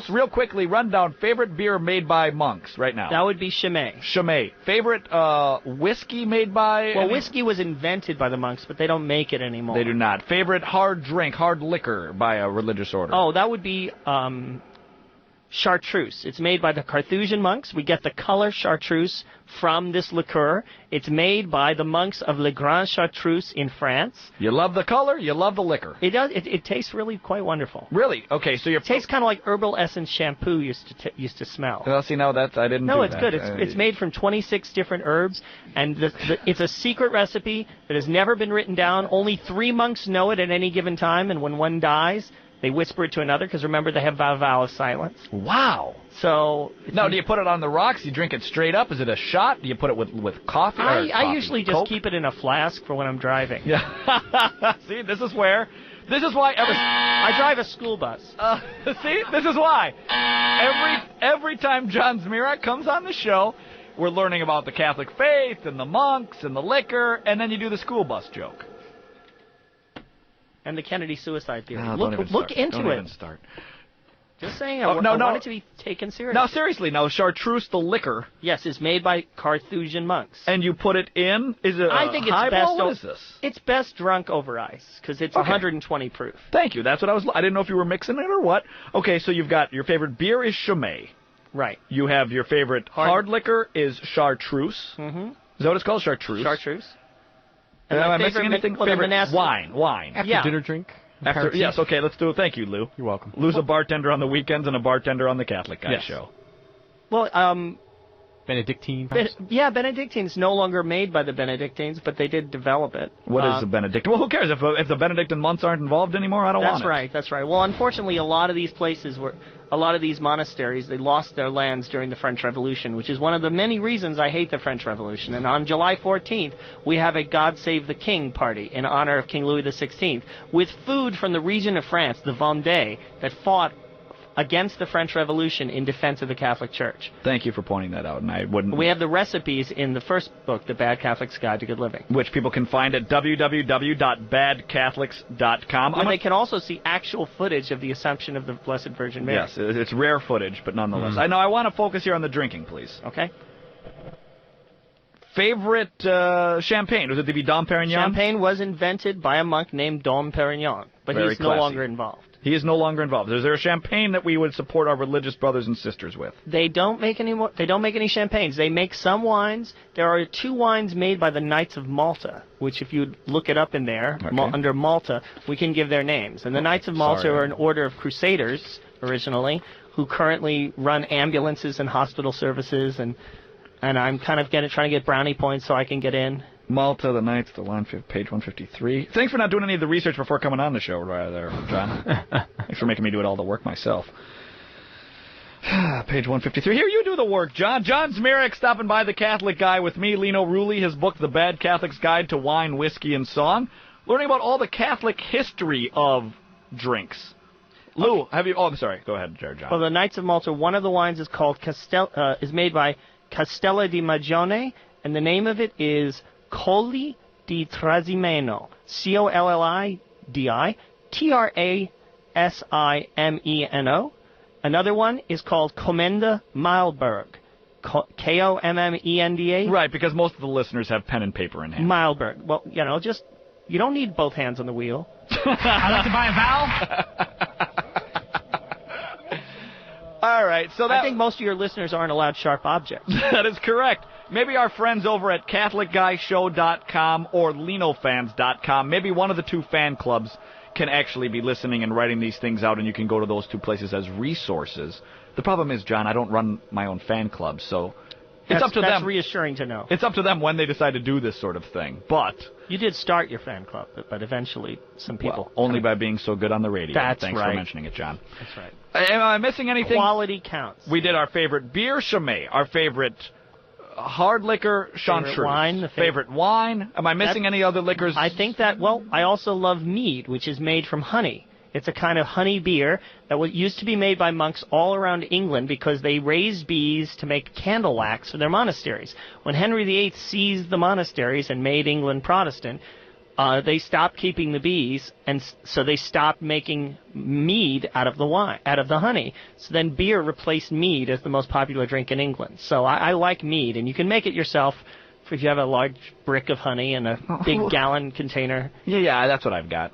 monks, real quickly, run down favorite beer made by monks right now. That would be Chimay. Chimay. Favorite whiskey made by... Well, whiskey was invented by the monks, but they don't make it anymore. They do not. Favorite hard drink, hard liquor by a religious order. Oh, that would be chartreuse. It's made by the Carthusian monks. We get the color chartreuse from this liqueur. It's made by the monks of Le Grand Chartreuse in France. You love the color, you love the liquor. It does. It tastes really quite wonderful. Really? Okay, so it tastes kind of like herbal essence shampoo used to smell. Well, see, now that I didn't. No, it's good. It's made from 26 different herbs, and it's a secret recipe that has never been written down. Only 3 monks know it at any given time, and when one dies, they whisper it to another, because remember, they have a vow of silence. Wow. So... Now, do you put it on the rocks? Do you drink it straight up? Is it a shot? Do you put it with coffee? I usually just keep it in a flask for when I'm driving. Yeah. See, this is why... I drive a school bus. See, this is why. Every time John Zmirak comes on the show, we're learning about the Catholic faith and the monks and the liquor, and then you do the school bus joke. And the Kennedy suicide theory. Look into it. Don't even start. Just saying, I want it to be taken seriously. Now, seriously, chartreuse, the liquor. Yes, is made by Carthusian monks. And you put it in? Is it I think it's highball? What is this? It's best drunk over ice, because it's 120 proof. Thank you. That's what I didn't know if you were mixing it or what. Okay, so you've got your favorite beer is Chimay. Right. You have your favorite hard liquor is chartreuse. Mm-hmm. Is that what it's called, chartreuse? Chartreuse. And am I missing anything? Favorite wine. After dinner drink. Yes, okay, let's do it. Thank you, Lou. You're welcome. Lou's a bartender on the weekends and a bartender on the Catholic Guy show. Well, Benedictine. Benedictine's no longer made by the Benedictines, but they did develop it. What is a Benedictine? Well, who cares? If the Benedictine monks aren't involved anymore, I don't want it. That's right. Well, unfortunately, a lot of these monasteries, they lost their lands during the French Revolution, which is one of the many reasons I hate the French Revolution. And on July 14th, we have a God Save the King party in honor of King Louis XVI, with food from the region of France, the Vendée, that fought against the French Revolution in defense of the Catholic Church. Thank you for pointing that out, and I wouldn't... We have the recipes in the first book, The Bad Catholic's Guide to Good Living, which people can find at www.badcatholics.com. And they can also see actual footage of the Assumption of the Blessed Virgin Mary. Yes, it's rare footage, but nonetheless. I want to focus here on the drinking, please. Okay. Favorite champagne? Was it the Dom Perignon? Champagne was invented by a monk named Dom Perignon, but he's no longer involved. He is no longer involved. Is there a champagne that we would support our religious brothers and sisters with? They don't make any more. They don't make any champagnes. They make some wines. There are 2 wines made by the Knights of Malta, which if you look it up in there, under Malta, we can give their names. And the Knights of Malta are an order of crusaders, originally, who currently run ambulances and hospital services, and I'm kind of trying to get brownie points so I can get in. Malta, the Knights, page 153. Thanks for not doing any of the research before coming on the show, there, John. Thanks for making me do all the work myself. Page 153. Here, you do the work, John. John Zmirak stopping by the Catholic Guy with me, Lino Rulli, his book, The Bad Catholic's Guide to Wine, Whiskey, and Song, learning about all the Catholic history of drinks. Lou, have you... Oh, I'm sorry. Go ahead, John. Well, the Knights of Malta, one of the wines is called is made by Castella di Magione, and the name of it is Colli di Trasimeno, Collidi Trasimeno. Another one is called Commenda Marlberg, Kommenda. Right, because most of the listeners have pen and paper in hand. Marlberg. Well, you don't need both hands on the wheel. I'd like to buy a vowel. All right, so I think most of your listeners aren't allowed sharp objects. That is correct. Maybe our friends over at CatholicGuyShow.com or LinoFans.com, maybe one of the 2 fan clubs can actually be listening and writing these things out, and you can go to those 2 places as resources. The problem is, John, I don't run my own fan club, so it's up to them. That's reassuring to know. It's up to them when they decide to do this sort of thing, but... You did start your fan club, but eventually some people... Well, only by being so good on the radio. That's Thanks for mentioning it, John. That's right. Am I missing anything? Quality counts. We did our favorite beer, Chimay. Our favorite hard liquor, chartreuse. Favorite wine. Favorite wine. Am I missing any other liquors? I think that, I also love mead, which is made from honey. It's a kind of honey beer that used to be made by monks all around England because they raised bees to make candle wax for their monasteries. When Henry VIII seized the monasteries and made England Protestant, they stopped keeping the bees, and so they stopped making mead out of the honey. So then beer replaced mead as the most popular drink in England. So I like mead, and you can make it yourself if you have a large brick of honey and a big gallon container. Yeah, that's what I've got.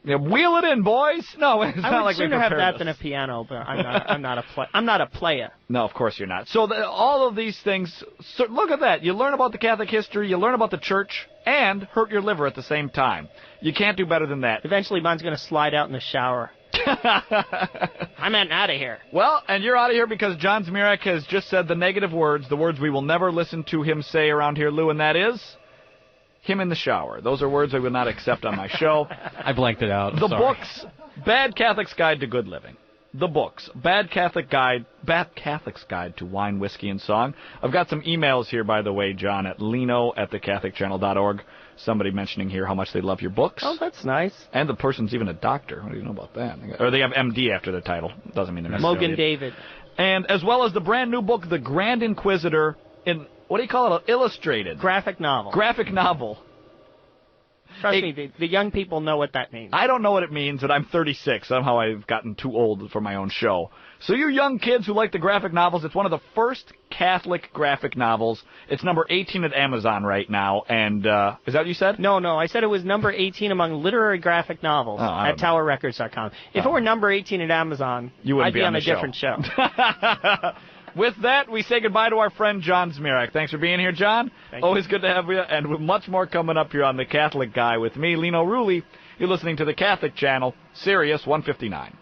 Yeah, wheel it in, boys. No, it's not like we sooner have that this. than a piano, but I'm not a player. No, of course you're not. So all of these things, look at that. You learn about the Catholic history, you learn about the church, and hurt your liver at the same time. You can't do better than that. Eventually mine's going to slide out in the shower. I'm out of here. Well, and you're out of here because John Zmirak has just said the negative words, the words we will never listen to him say around here, Lou, and that is him in the shower. Those are words I will not accept on my show. I blanked it out. The Sorry. books, Bad Catholic's Guide to Good Living. The books, Bad Catholic's Guide to Wine, Whiskey, and Song. I've got some emails here, by the way, John, at leno@thecatholicchannel.org. Somebody mentioning here how much they love your books. Oh, that's nice. And the person's even a doctor. What do you know about that? Or they have MD after the title. Doesn't mean they're necessarily... Mogan David. And as well as the brand new book, The Grand Inquisitor, in, what do you call it, illustrated? Graphic novel. Graphic novel. Trust me, the young people know what that means. I don't know what it means, and I'm 36. Somehow I've gotten too old for my own show. So you young kids who like the graphic novels, it's one of the first Catholic graphic novels. It's number 18 at Amazon right now, and is that what you said? No, I said it was number 18 among literary graphic novels at TowerRecords.com. If it were number 18 at Amazon, I'd be on a different show. With that, we say goodbye to our friend John Zmirak. Thanks for being here, John. Always good to have you, and with much more coming up here on The Catholic Guy with me, Lino Rulli. You're listening to the Catholic Channel, Sirius 159.